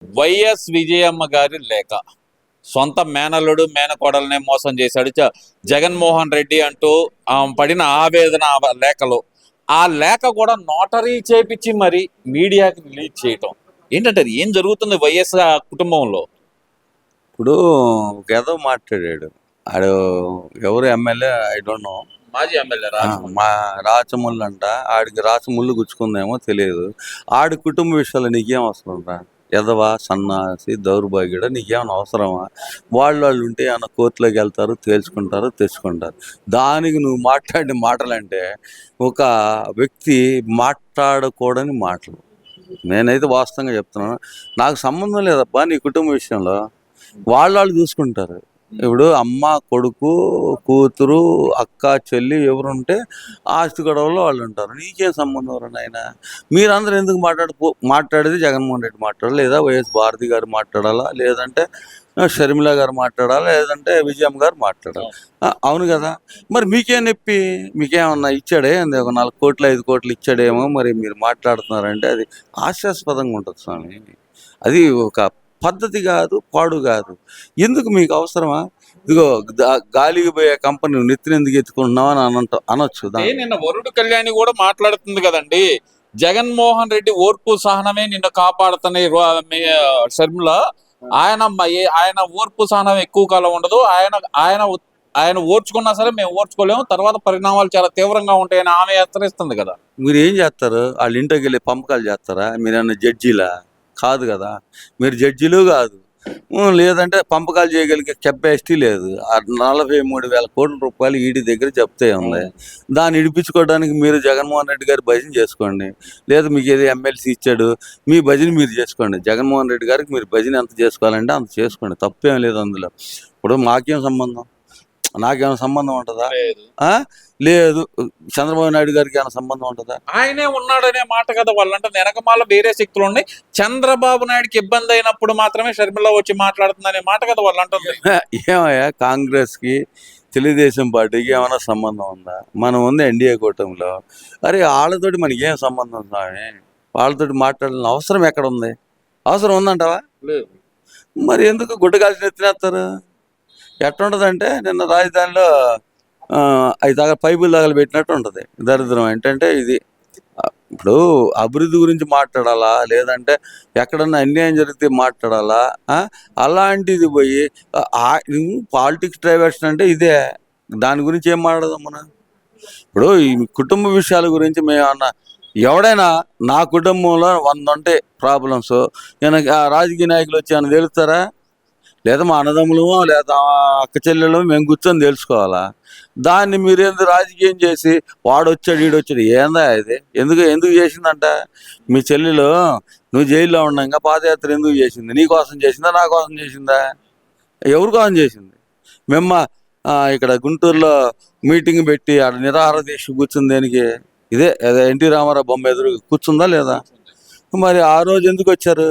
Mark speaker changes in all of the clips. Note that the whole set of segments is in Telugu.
Speaker 1: వైఎస్ విజయమ్మ గారి లేఖ. సొంత మేనల్లుడు మేనకోడలనే మోసం చేశాడు జగన్మోహన్ రెడ్డి అంటూ పడిన ఆవేదన లేఖలు. ఆ లేఖ కూడా నోటరీ చేపించి మరి మీడియాకి రిలీజ్ చేయటం ఏంటంటే అది ఏం జరుగుతుంది వైఎస్ కుటుంబంలో?
Speaker 2: ఇప్పుడు ఏదో మాట్లాడాడు ఆడు, ఎవరు ఎమ్మెల్యే ఐ డోంట్ నో,
Speaker 1: మాజీ ఎమ్మెల్యే
Speaker 2: మా రాచముళ్ళు అంట. ఆడికి రాచముళ్ళు గుచ్చుకుందేమో తెలియదు. ఆడి కుటుంబ విషయాలు నీకేం అవసరం రా? ఎదవా సన్నాసి దౌర్భాగ్యుడ, నీకేమైనా అవసరమా? వాళ్ళు ఉంటే ఏమన్నా కోర్టులోకి వెళ్తారు, తేల్చుకుంటారు, తెచ్చుకుంటారు. దానికి నువ్వు మాట్లాడిన మాటలంటే ఒక వ్యక్తి మాట్లాడకూడని మాటలు. నేనైతే వాస్తవంగా చెప్తున్నాను, నాకు సంబంధం లేదబ్బా నీ కుటుంబ విషయంలో. వాళ్ళు చూసుకుంటారు. ఇప్పుడు అమ్మ, కొడుకు, కూతురు, అక్క, చెల్లి ఎవరుంటే ఆస్తి గొడవలో వాళ్ళు ఉంటారు. నీకేం సంబంధం రా నాయన? మీరందరూ ఎందుకు మాట్లాడేది జగన్మోహన్ రెడ్డి మాట్లాడాలి, లేదా వైఎస్ భారతి గారు మాట్లాడాలా, లేదంటే షర్మిల గారు మాట్లాడాలా, లేదంటే విజయమ్మ గారు మాట్లాడాలి. అవును కదా? మరి మీకేం నొప్పి? మీకేమన్నా ఇచ్చాడే? ఒక 4 కోట్లు 5 కోట్లు ఇచ్చాడేమో మరి మీరు మాట్లాడుతున్నారంటే అది హాస్యాస్పదంగా ఉంటుంది స్వామి. అది ఒక పద్ధతి కాదు, పాడు కాదు. ఎందుకు మీకు అవసరమా? ఇదిగో గాలికి పోయే కంపెనీ నెత్తిన ఎందుకు ఎత్తుకుంటున్నావు అని అనొచ్చు.
Speaker 1: నిన్న వరుడు కళ్యాణి కూడా మాట్లాడుతుంది కదండి, జగన్మోహన్ రెడ్డి ఓర్పు సహనమే నిన్ను కాపాడుతున్న షర్మిల. ఆయన ఆయన ఓర్పు సహనం ఎక్కువ కాలం ఉండదు. ఆయన ఆయన ఆయన ఓర్చుకున్నా సరే మేము ఓర్చుకోలేము, తర్వాత పరిణామాలు చాలా తీవ్రంగా ఉంటాయని ఆమె హెచ్చరిస్తుంది కదా.
Speaker 2: మీరు ఏం చేస్తారు? వాళ్ళ ఇంటికి వెళ్ళి పంపకాలు చేస్తారా? మీరేమన్నా జడ్జీలా? కాదు కదా, మీరు జడ్జిలు కాదు. లేదంటే పంపకాలు చేయగలిగే కెపాసిటీ లేదు. 43,000 కోట్ల రూపాయలు ఈడీ దగ్గర చెప్తే ఉంది. దాన్ని ఇడిపించుకోవడానికి మీరు జగన్మోహన్ రెడ్డి గారి భజన చేసుకోండి, లేదా మీకు ఏదో ఎమ్మెల్సీ ఇచ్చాడు మీ భజన మీరు చేసుకోండి. జగన్మోహన్ రెడ్డి గారికి మీరు భజన ఎంత చేసుకోవాలంటే అంత చేసుకోండి, తప్పేం లేదు అందులో. ఇప్పుడు మాకేం సంబంధం? నాకేమైనా సంబంధం ఉంటుందా? లేదు. చంద్రబాబు నాయుడు గారికి ఏమైనా సంబంధం ఉంటుందా?
Speaker 1: ఆయనే ఉన్నాడనే మాట కదా వాళ్ళంటే. వెనకమాల వేరే శక్తులు ఉన్నాయి. చంద్రబాబు నాయుడుకి ఇబ్బంది అయినప్పుడు మాత్రమే షర్మిల వచ్చి మాట్లాడుతుందనే మాట కదా వాళ్ళు అంటుంది.
Speaker 2: ఏమయ్యా, కాంగ్రెస్ కి తెలుగుదేశం పార్టీకి ఏమైనా సంబంధం ఉందా? మనం ఉంది ఎన్డీఏ కూటమిలో. అరే వాళ్ళతోటి మనకి ఏం సంబంధం స్వామి? వాళ్ళతోటి మాట్లాడాలని అవసరం ఎక్కడ ఉంది? అవసరం ఉందంటావా? మరి ఎందుకు గుడ్డగాల్చిన ఎత్తినేస్తారు? ఎట్లుంటుందంటే నిన్న రాజధానిలో అవి పైపులు తగలబెట్టినట్టు ఉంటుంది. దరిద్రం ఏంటంటే ఇది. ఇప్పుడు అభివృద్ధి గురించి మాట్లాడాలా, లేదంటే ఎక్కడన్నా అన్యాయం జరిగితే మాట్లాడాలా? అలాంటిది పోయి పాలిటిక్స్ డైవర్షన్ అంటే ఇదే. దాని గురించి ఏం మాట్లాడదాం మనం? ఇప్పుడు ఈ కుటుంబ విషయాల గురించి మేమన్నా, ఎవడైనా నా కుటుంబంలో 100 ఉంటాయి ప్రాబ్లమ్స్, నేను రాజకీయ నాయకులు వచ్చి ఏమైనా తెలుస్తారా? లేదా మా అన్నదమ్ములమో లేదా అక్క చెల్లెలు మేము కూర్చొని తెలుసుకోవాలా? దాన్ని మీరేందుకు రాజకీయం చేసి వాడొచ్చాడు ఈడొచ్చాడు ఏందా ఇది? ఎందుకు చేసిందంట? మీ చెల్లెలు నువ్వు జైల్లో ఉండగా పాదయాత్ర ఎందుకు చేసింది? నీ కోసం చేసిందా, నా కోసం చేసిందా? ఎవరి కోసం చేసింది? మేము ఇక్కడ గుంటూరులో మీటింగ్ పెట్టి ఆడ నిరాహార దీక్ష కూర్చుంది దేనికి? ఇదే ఎన్టీ రామారావు బొమ్మ ఎదురు కూర్చుందా లేదా? మరి ఆ రోజు ఎందుకు వచ్చారు?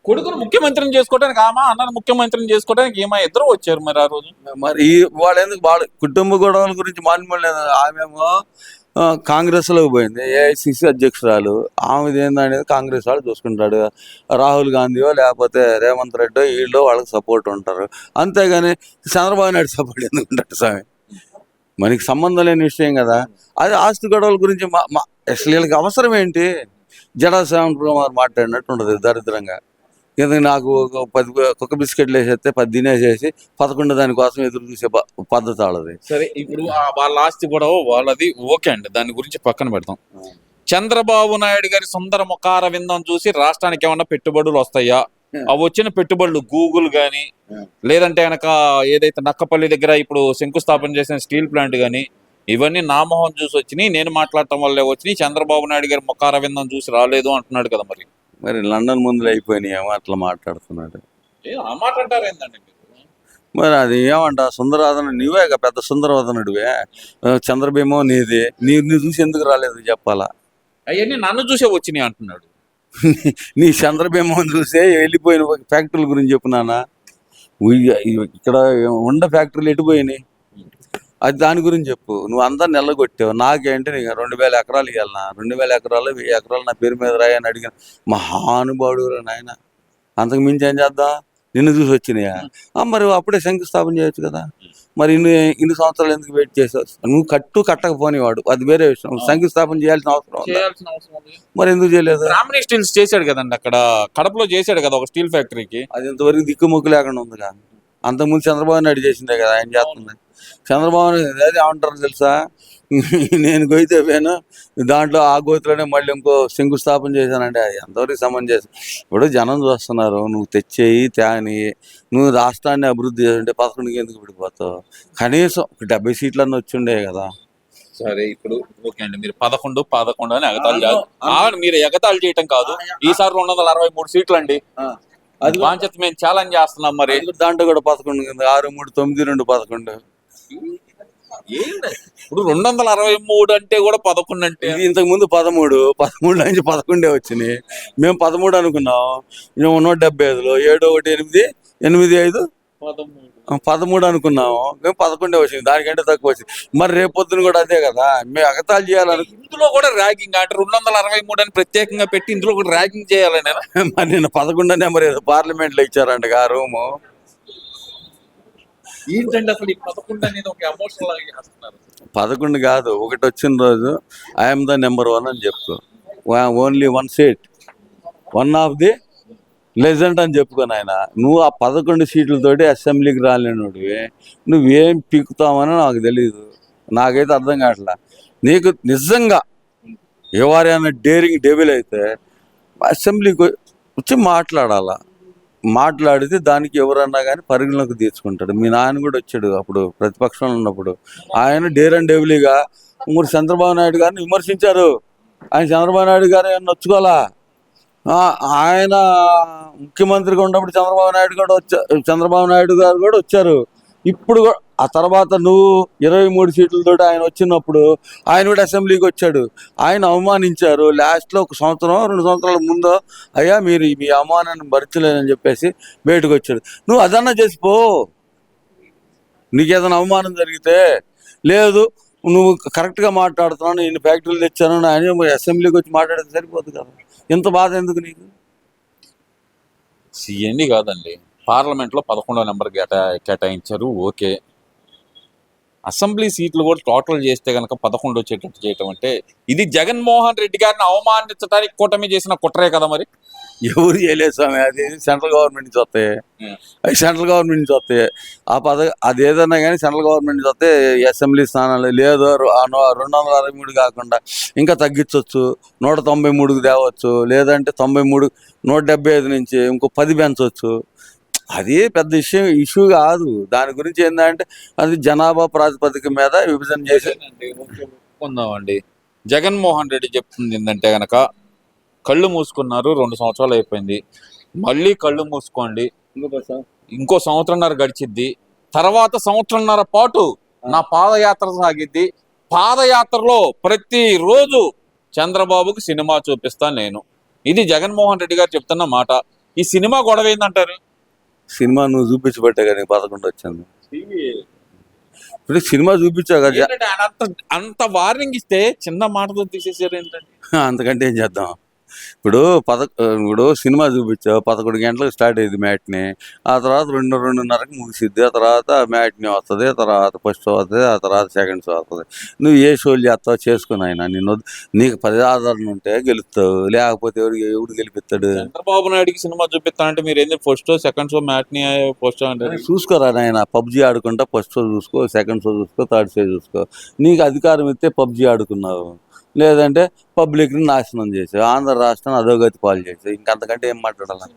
Speaker 1: కొడుకును ముఖ్యమంత్రిని చేసుకోవడానికి ఆమె, అన్నను ముఖ్యమంత్రిని చేసుకోవడానికి ఏమో ఇద్దరు వచ్చారు మరి ఆ రోజు.
Speaker 2: మరి వాళ్ళు ఎందుకు కుటుంబ గొడవల గురించి మాట్లాడలేదు. ఆమెమో కాంగ్రెస్లోకి పోయింది, ఏఐసిసి అధ్యక్షురాలు. ఆమెది ఏందనేది కాంగ్రెస్ వాళ్ళు చూసుకుంటాడు. రాహుల్ గాంధీయో లేకపోతే రేవంత్ రెడ్డో వీళ్ళు వాళ్ళకి సపోర్ట్ ఉంటారు. అంతేగాని చంద్రబాబు నాయుడు సపోర్ట్ ఎందుకు ఉంటాడు స్వామి? మనకి సంబంధం లేని విషయం కదా అది. ఆస్తి గొడవల గురించి అసలు వీళ్ళకి అవసరం ఏంటి? జడా శ్యామ్ కుమార్ మాట్లాడినట్టు ఉంటుంది దరిద్రంగా. ఎందుకు నాకు 10 కుక్క బిస్కెట్లు వేసేస్తే 10 తినేసేసి 11 దానికోసం ఎదురు చూసే పద్ధతి వాళ్ళది.
Speaker 1: సరే, ఇప్పుడు వాళ్ళ ఆస్తి గొడవ వాళ్ళది ఓకే అండి, దాని గురించి పక్కన పెడతాం. చంద్రబాబు నాయుడు గారి సుందర ముఖార విందం చూసి రాష్ట్రానికి ఏమన్నా పెట్టుబడులు వస్తాయా? అవి వచ్చిన పెట్టుబడులు గూగుల్ గాని, లేదంటే కనుక ఏదైతే నక్కపల్లి దగ్గర ఇప్పుడు శంకుస్థాపన చేసిన స్టీల్ ప్లాంట్ గాని, ఇవన్నీ నామోహం చూసి వచ్చినాయి, నేను మాట్లాడటం వల్లే వచ్చినాయి, చంద్రబాబు నాయుడు గారి ముఖార విందం చూసి రాలేదు అంటున్నాడు కదా.
Speaker 2: మరి లండన్ ముందులు అయిపోయినాయేమో అట్లా మాట్లాడుతున్నాడు. మరి అది ఏమంట? సుందరవదన నువ్వే పెద్ద సుందరవదనుడివే, చంద్రబేమో నీది. నీ చూసి ఎందుకు రాలేదు చెప్పాలా?
Speaker 1: అవన్నీ నన్ను చూసే వచ్చినాయి అంటున్నాడు.
Speaker 2: నీ చంద్రబేమో చూసే వెళ్ళిపోయిన ఫ్యాక్టరీల గురించి చెప్పున్నానా? ఇక్కడ ఉండ ఫ్యాక్టరీలు ఎటుపోయినాయి అది దాని గురించి చెప్పు. నువ్వు అందరు నెల్లగొట్టావు. నాకేంటి నీకు 2,000 ఎకరాలు ఇవ్వాలన్నా? 2,000 ఎకరాలు 1,000 ఎకరాలు నా పేరు మీద రాయని అడిగిన మహానుభావుడు నాయన. అంతకు మించి ఏం చేద్దాం? నిన్ను చూసి వచ్చినాయా? మరి అప్పుడే శంకుస్థాపన చేయొచ్చు కదా. మరి ఇన్ని సంవత్సరాలు ఎందుకు వెయిట్ చేసావు? నువ్వు కట్టకపోనివాడు, అది వేరే విషయం. శంకుస్థాపన చేయాల్సిన అవసరం ఉందా?
Speaker 1: చేయాల్సిన అవసరం ఉంది.
Speaker 2: మరి ఎందుకు చేయలేదు?
Speaker 1: బ్రాహ్మణి స్టీల్స్ చేశాడు కదండి, అక్కడ కడపలో చేశాడు కదా ఒక స్టీల్ ఫ్యాక్టరీకి.
Speaker 2: అది ఇంతవరకు దిక్కుముక్కు లేకుండా ఉందిగా. అంతకుముందు చంద్రబాబు నాయుడు చేసిందే కదా ఆయన చేస్తుంది. చంద్రబాబు నాయుడు అదే ఏమంటారు తెలుసా, నేను గొయ్యితే పోయాను, దాంట్లో ఆ గోతిలోనే మళ్ళీ ఇంకో శంకుస్థాపన చేశానంటే అది ఎంతవరకు సమంజసం? ఇప్పుడు జనం చూస్తున్నారు, నువ్వు తెచ్చేయి తేని, నువ్వు రాష్ట్రాన్ని అభివృద్ధి చేస్తుంటే 11కి ఎందుకు విడిపోతావు? కనీసం 70 సీట్లన్నీ వచ్చిండే కదా.
Speaker 1: సరే ఇప్పుడు ఓకే అండి, మీరు 11 అని ఎగతాళి చేయాలి. మీరు ఎగతాళి చేయటం కాదు, ఈసారి 263 సీట్లు అండి. అది బాధ్యత మేము ఛాలెంజ్ చేస్తున్నాం. మరి
Speaker 2: దాంట్లో కూడా 11 కింద 6, 3, 9, 2, 11.
Speaker 1: ఇప్పుడు 263 అంటే కూడా 11 అంటే
Speaker 2: ఇది ఇంతకు ముందు 13 నుంచి 11 వచ్చినాయి. మేము 13 అనుకున్నాం. 175లో 7, 1, 8, 8, 5, 13 అనుకున్నాము. మేము 11 వచ్చింది, దానికంటే తక్కువ వచ్చింది. మరి రేపొద్దున కూడా అదే కదా, మేము ఎగతాళి చేయాలని.
Speaker 1: ఇందులో కూడా ర్యాగింగ్ అంటే 263 అని ప్రత్యేకంగా పెట్టి ఇందులో కూడా ర్యాగింగ్ చేయాలని.
Speaker 2: మరి నిన్న 11 నెంబర్ ఏదో పార్లమెంట్ లో ఇచ్చారంట ఆ రూము.
Speaker 1: ఏంటంటే అసలు ఈ 11 అనేది ఒక ఎమోషనల్ లాగా చేస్తున్నారు.
Speaker 2: 11 కాదు, ఒకటి వచ్చిన రోజు ఐఎమ్ ద నెంబర్ 1 అని చెప్పుకో. Only 1 seat, 1 of the legend అని చెప్పుకొని ఆయన. నువ్వు ఆ 11 సీట్లతోటి అసెంబ్లీకి రాలేనుడివి, నువ్వేం పీకుతావని నాకు తెలియదు. నాకైతే అర్థం కావట్లా. నీకు నిజంగా ఎవరైనా డేరింగ్ డెవిల్ అయితే అసెంబ్లీకి వచ్చి మాట్లాడితే దానికి ఎవరన్నా కానీ పరిగణలోకి తీర్చుకుంటాడు. మీ నాయన కూడా వచ్చాడు అప్పుడు ప్రతిపక్షంలో ఉన్నప్పుడు. ఆయన డేర్ అండ్ డెవిలీగా చంద్రబాబు నాయుడు గారిని విమర్శించారు. ఆయన చంద్రబాబు నాయుడు గారు ఏమన్నా నొచ్చుకోవాలా? ఆయన ముఖ్యమంత్రిగా ఉన్నప్పుడు చంద్రబాబు నాయుడు గారు కూడా వచ్చారు. ఇప్పుడు ఆ తర్వాత నువ్వు 23 సీట్లతో ఆయన వచ్చినప్పుడు ఆయన కూడా అసెంబ్లీకి వచ్చాడు. ఆయన అవమానించారు. లాస్ట్లో 1 సంవత్సరం 2 సంవత్సరాల ముందు అయ్యా మీరు మీ అవమానాన్ని భరించలేదని చెప్పేసి బయటకు వచ్చాడు. నువ్వు అదన్నా చేసిపో. నీకు ఏదైనా అవమానం జరిగితే, లేదు నువ్వు కరెక్ట్గా మాట్లాడుతున్నాను, నేను ఫ్యాక్టరీలు తెచ్చాను ఆయన అసెంబ్లీకి వచ్చి మాట్లాడితే సరిపోతుంది కదా. ఎంత బాధ ఎందుకు నీకు?
Speaker 1: సీఎండి కాదండి, పార్లమెంట్లో 11వ నెంబర్ కేటాయించారు. ఓకే, అసెంబ్లీ సీట్లు కూడా టోటల్ చేస్తే కనుక 11 వచ్చేటట్టు చేయటం అంటే ఇది జగన్మోహన్ రెడ్డి గారిని అవమానించడానికి కూటమి చేసిన కుట్రే కదా. మరి
Speaker 2: ఎవరు చేయలేదు స్వామి, అది సెంట్రల్ గవర్నమెంట్ నుంచి వస్తాయి. అవి సెంట్రల్ గవర్నమెంట్ నుంచి వస్తాయి. అది ఏదన్నా కానీ సెంట్రల్ గవర్నమెంట్ నుంచి వస్తే అసెంబ్లీ స్థానాలు లేదు 263 కాకుండా ఇంకా తగ్గించవచ్చు, 193కి తేవచ్చు, లేదంటే 93, 175 నుంచి ఇంకో 10 పెంచవచ్చు. అది పెద్ద ఇష్యూ కాదు. దాని గురించి ఏంటంటే అది జనాభా ప్రాతిపదిక మీద విభజన చేసి
Speaker 1: ఉందామండి. జగన్మోహన్ రెడ్డి చెప్తుంది ఏంటంటే గనక కళ్ళు మూసుకున్నారు, 2 సంవత్సరాలు అయిపోయింది, మళ్ళీ కళ్ళు మూసుకోండి, ఇంకో 1.5 సంవత్సరం గడిచిద్ది, తర్వాత 1.5 సంవత్సరం పాటు నా పాదయాత్ర సాగిద్ది, పాదయాత్రలో ప్రతిరోజు చంద్రబాబుకి సినిమా చూపిస్తాను నేను. ఇది జగన్మోహన్ రెడ్డి గారు చెప్తున్న మాట. ఈ సినిమా గొడవ ఏందంటారు?
Speaker 2: సినిమా నువ్వు చూపించబట్టే కానీ 11 వచ్చింది. ఇప్పుడు సినిమా చూపించావు కదా,
Speaker 1: అంత వార్నింగ్ ఇస్తే చిన్న మాటతో తీసేసారు ఏంటంటే.
Speaker 2: అంతకంటే ఏం చేద్దాం? ఇప్పుడు సినిమా చూపించావు, 11 గంటలకు స్టార్ట్ అయ్యింది మ్యాట్ని, ఆ తర్వాత 2:30కి ముగిసిద్ది, ఆ తర్వాత మ్యాట్ని వస్తుంది, ఆ తర్వాత ఫస్ట్ వస్తుంది, ఆ తర్వాత సెకండ్ షో వస్తుంది. నువ్వు ఏ షోలు చేస్తావు చేసుకుని ఆయన. నీకు 10 ఆధారాలు ఉంటే గెలుస్తావు, లేకపోతే ఎవడు గెలిపిస్తాడు?
Speaker 1: చంద్రబాబు నాయుడికి సినిమా చూపిస్తానంటే మీరు ఏంటి first show second show matinee first show అంటే
Speaker 2: చూసుకోరా నాయన. పబ్జీ ఆడుకుంటా ఫస్ట్ షో చూసుకో, సెకండ్ షో చూసుకో, థర్డ్ షో చూసుకో. నీకు అధికారం ఇస్తే పబ్జీ ఆడుకున్నావు, లేదంటే పబ్లిక్ని నాశనం చేసావు, ఆంధ్ర రాష్ట్రాన్ని అధోగతి పాలు చేసావు. ఇంకంతకంటే ఏం మాట్లాడాలి?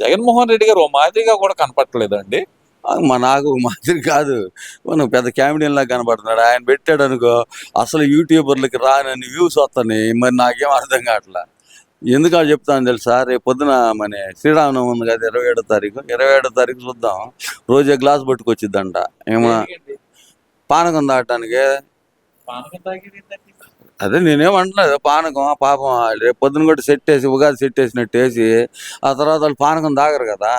Speaker 1: జగన్మోహన్ రెడ్డి గారు ఓ మాదిరిగా కూడా కనపట్టలేదండి.
Speaker 2: నాకు మాదిరి కాదు, మనం పెద్ద కామెడియన్ లాగా కనపడుతున్నాడు. ఆయన పెట్టాడు అనుకో అసలు యూట్యూబర్లకి రానని వ్యూస్ వస్తాయి. మరి నాకేం అర్థం కావట్లా. ఎందుకు చెప్తాను తెలుసా? రేపు పొద్దున మన శ్రీరామనవమి ఉంది కదా, 27వ తారీఖు. 27వ తారీఖు చూద్దాం, రోజే గ్లాస్ పట్టుకొచ్చిద్దంట. ఏమన్నా పానకం దాటానికి? అదే నేనేమంటలేదు, పానకం పాపం రేపు పొద్దున కూడా సెట్ వేసి ఉగాది సెట్ వేసినట్టు వేసి ఆ తర్వాత వాళ్ళు పానకం తాగరు కదా,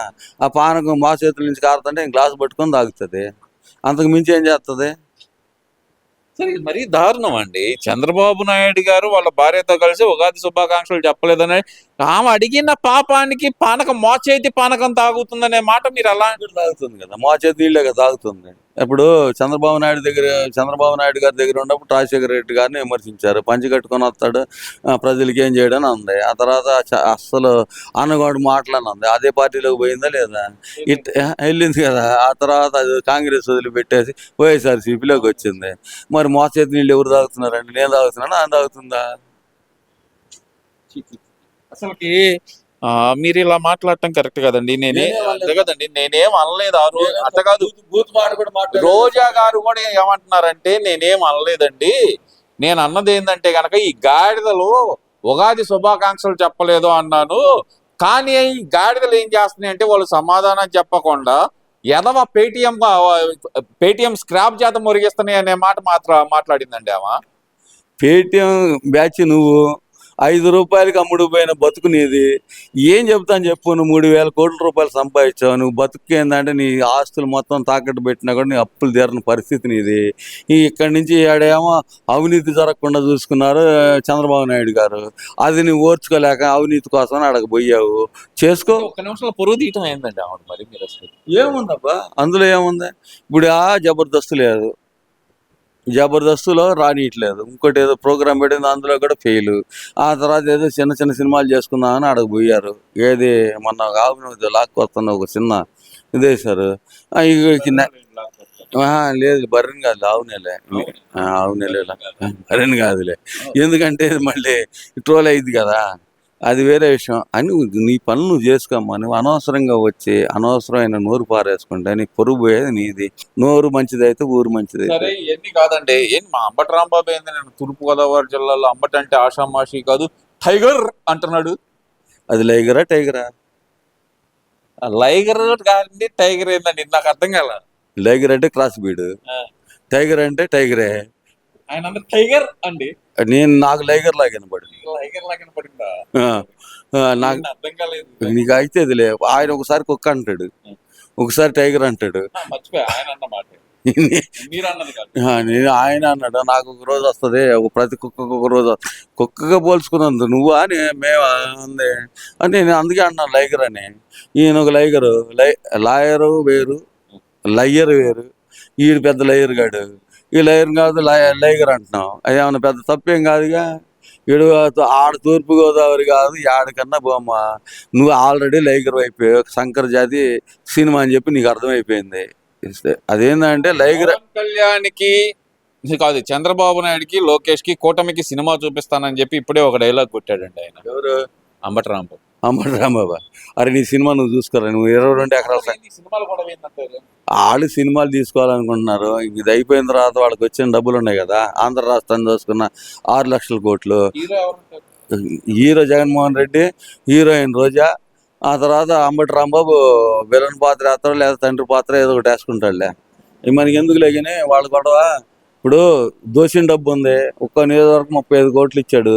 Speaker 2: ఆ పానకం మా చేతుల నుంచి కారుతుంటే గ్లాస్ పట్టుకొని తాగుతుంది. అంతకు మించి ఏం చేస్తుంది?
Speaker 1: సరే ఇది మరీ దారుణం అండి. చంద్రబాబు నాయుడు గారు వాళ్ళ భార్యతో కలిసి ఉగాది శుభాకాంక్షలు చెప్పలేదని ఆమె అడిగిన పాపానికి పానకం మోచేతి పానకం తాగుతుందనే మాట మీరు అలా
Speaker 2: తాగుతుంది కదా, మా చేతి నీళ్ళే కదా తాగుతుంది. ఇప్పుడు చంద్రబాబు నాయుడు గారి దగ్గర ఉన్నప్పుడు రాజశేఖర రెడ్డి గారిని విమర్శించారు. పంచి కట్టుకొని వస్తాడు, ప్రజలకి ఏం చేయడని అంది. ఆ తర్వాత అస్సలు అన్నగాడు మాటలని అంది. అదే పార్టీలోకి పోయిందా లేదా? వెళ్ళింది కదా. ఆ తర్వాత అది కాంగ్రెస్ వదిలిపెట్టేసి వైఎస్ఆర్సీపీలోకి వచ్చింది. మరి మోచేతి నీళ్ళు ఎవరు తాగుతున్నారండి? నేను తాగుతున్నాను, ఆయన తాగుతుందా?
Speaker 1: అసలుకి మీరు ఇలా మాట్లాడటం కరెక్ట్ కదండి. అంతే కదండి, నేనేం అనలేదు ఆ రోజు. అట్ట కాదు,
Speaker 2: బూత్ మాట కూడా
Speaker 1: రోజా గారు కూడా ఏమంటున్నారంటే నేనేం అనలేదండి, నేను అన్నది ఏంటంటే గనక ఈ గాడిదలు ఉగాది శుభాకాంక్షలు చెప్పలేదు అన్నాను. కానీ ఈ గాడిదలు ఏం చేస్తున్నాయి అంటే వాళ్ళు సమాధానం చెప్పకుండా ఎదవ పేటిఎం స్క్రాప్ చేత మురిగిస్తున్నాయి అనే మాట మాట్లాడిందండి ఆమె.
Speaker 2: పేటిఎం బ్యాచ్ నువ్వు 5 రూపాయలకి అమ్ముడుపోయిన బతుకు నీది. ఏం చెప్తాను చెప్పు? నువ్వు 3,000 కోట్ల రూపాయలు సంపాదించావు. నువ్వు బతుకు ఏంటంటే నీ ఆస్తులు మొత్తం తాకట్టు పెట్టినా కూడా నీ అప్పులు తీరని పరిస్థితి నీది. ఇక్కడి నుంచి ఆడేమో అవినీతి జరగకుండా చూసుకున్నారు చంద్రబాబు నాయుడు గారు. అది నువ్వు ఓర్చుకోలేక అవినీతి కోసం అడగబోయావు. చేసుకో.
Speaker 1: ఒక్క నిమిషంలో పొరుగు తీయటం ఏందండి ఆవిడ మరి మీరు అసలు?
Speaker 2: ఏముందబ్బా అందులో ఏముంది? ఇప్పుడు జబర్దస్త్ లేదు, జబర్దస్త్లో రానియట్లేదు. ఇంకోటి ఏదో ప్రోగ్రామ్ పెట్టింది, అందులో కూడా ఫెయిల్. ఆ తర్వాత ఏదో చిన్న చిన్న సినిమాలు చేసుకుందామని అడగబోయారు. ఏది మొన్న కాదు లాక్కొస్తున్న ఒక చిన్న ఇదేశారు. లేదు బర్రెని కాదు, ఆవునేలే. ఆవునేలే బర్రెని కాదులే. ఎందుకంటే మళ్ళీ ట్రోల్ అయింది కదా, అది వేరే విషయం. అని నీ పనులు నువ్వు చేసుకోమ్మా. నువ్వు అనవసరంగా వచ్చి అనవసరమైన నోరు పారేసుకుంటే నీ పొరుగు పోయేది నీది. నోరు మంచిదైతే ఊరు మంచిదైతే.
Speaker 1: సరే ఇవన్నీ కాదండి, ఏంటి మా అంబటి రాంబాబు ఏంది, నేను తూర్పుగోదావరి జిల్లాలో అంబటి అంటే ఆషామాషి కాదు టైగర్ అంటున్నాడు.
Speaker 2: అది లైగరా టైగరా?
Speaker 1: లైగర్ కాదండి, టైగర్ ఏందండి నాకు అర్థం కాల.
Speaker 2: లైగర్ అంటే క్రాస్ బీడ్, టైగర్ అంటే టైగరే.
Speaker 1: ఆయన అందరు టైగర్ అండి,
Speaker 2: నాకు లైగర్ లాగా వినపడింది.
Speaker 1: లైగర్ లాగా పడిందా?
Speaker 2: నాకు
Speaker 1: అర్థం కాలేదు.
Speaker 2: నీకు అయితే అది లే. ఆయన ఒకసారి కుక్క అంటాడు, ఒకసారి టైగర్ అంటాడు.
Speaker 1: మర్చిపోయా ఆయన అన్నమాట, మీరు అన్నది కాదు.
Speaker 2: నేను ఆయన అన్నాడు. నాకు ఒక రోజు వస్తుంది, ప్రతి కుక్కకు ఒక రోజు. కుక్కగా పోల్చుకున్నందు నువ్వా మేము అంది అంటే నేను అందుకే అన్నాను లైగర్ అని. ఈయన ఒక లైగరు, లాయరు వేరు, లయ్యర్ వేరు. ఈడు పెద్ద లయ్యర్ గాడు. ఈ లైర్ కాదు లైగర్ అంటున్నావు. అదేమన్నా పెద్ద తప్పేం కాదుగా. వీడు ఆడ తూర్పుగోదావరి కాదు, ఆడకన్నా బొమ్మ. నువ్వు ఆల్రెడీ లైగర్ అయిపోయావు. శంకర్ జాతి సినిమా అని చెప్పి నీకు అర్థమైపోయింది. అదేంటంటే లైగర్
Speaker 1: కళ్యాణ్కి కాదు, చంద్రబాబు నాయుడుకి లోకేష్ కి కూటమికి సినిమా చూపిస్తానని చెప్పి ఇప్పుడే ఒక డైలాగ్ కొట్టాడండి ఆయన.
Speaker 2: ఎవరు?
Speaker 1: అంబటి రాంబాబు.
Speaker 2: అంబటి రాంబాబు. అరే నీ సినిమా నువ్వు చూసుకోరా, నువ్వు 22 ఎకరాల
Speaker 1: సినిమాలు కూడా ఏంటంటారు?
Speaker 2: వాళ్ళు సినిమాలు తీసుకోవాలనుకుంటున్నారు. ఇది అయిపోయిన తర్వాత వాళ్ళకి వచ్చిన డబ్బులు ఉన్నాయి కదా. ఆంధ్ర రాష్ట్రాన్ని చూసుకున్న 6 లక్షల కోట్లు. హీరో జగన్మోహన్ రెడ్డి, హీరోయిన్ రోజా. ఆ తర్వాత అంబటి రాంబాబు విలన్ పాత్ర వేస్తాడు, లేదా తండ్రి పాత్ర ఏదో ఒకటి వేసుకుంటాడులే. మనకి ఎందుకు లేకని వాళ్ళ గొడవ. ఇప్పుడు దోషిన డబ్బు ఉంది, ఒక్క నియోజకవర్గం 35 కోట్లు ఇచ్చాడు,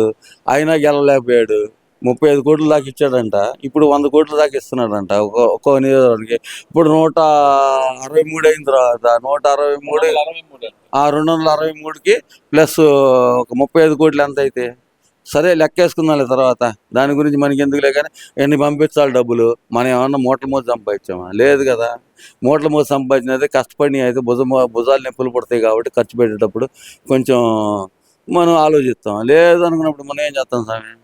Speaker 2: అయినా గెలవలేకపోయాడు. 35 కోట్ల దాకా ఇచ్చాడంట, ఇప్పుడు 100 కోట్ల దాకా ఇస్తున్నాడంట ఒక్కో నియోజకవర్గానికి. ఇప్పుడు 163 అయిన తర్వాత 163 263కి ప్లస్ ఒక 35 కోట్లు ఎంత అయితే సరే లెక్కేసుకుందాం తర్వాత. దాని గురించి మనకి ఎందుకు లేకని ఎన్ని పంపించాలి డబ్బులు. మనం ఏమన్నా మూటల మోసి సంపాదించామా? లేదు కదా. మూటల మోసి సంపాదించినది కష్టపడి అయితే భుజాలు నొప్పులు పడతాయి కాబట్టి ఖర్చు పెట్టేటప్పుడు కొంచెం మనం ఆలోచిస్తాం. లేదు అనుకున్నప్పుడు మనం ఏం చేస్తాం స్వామి?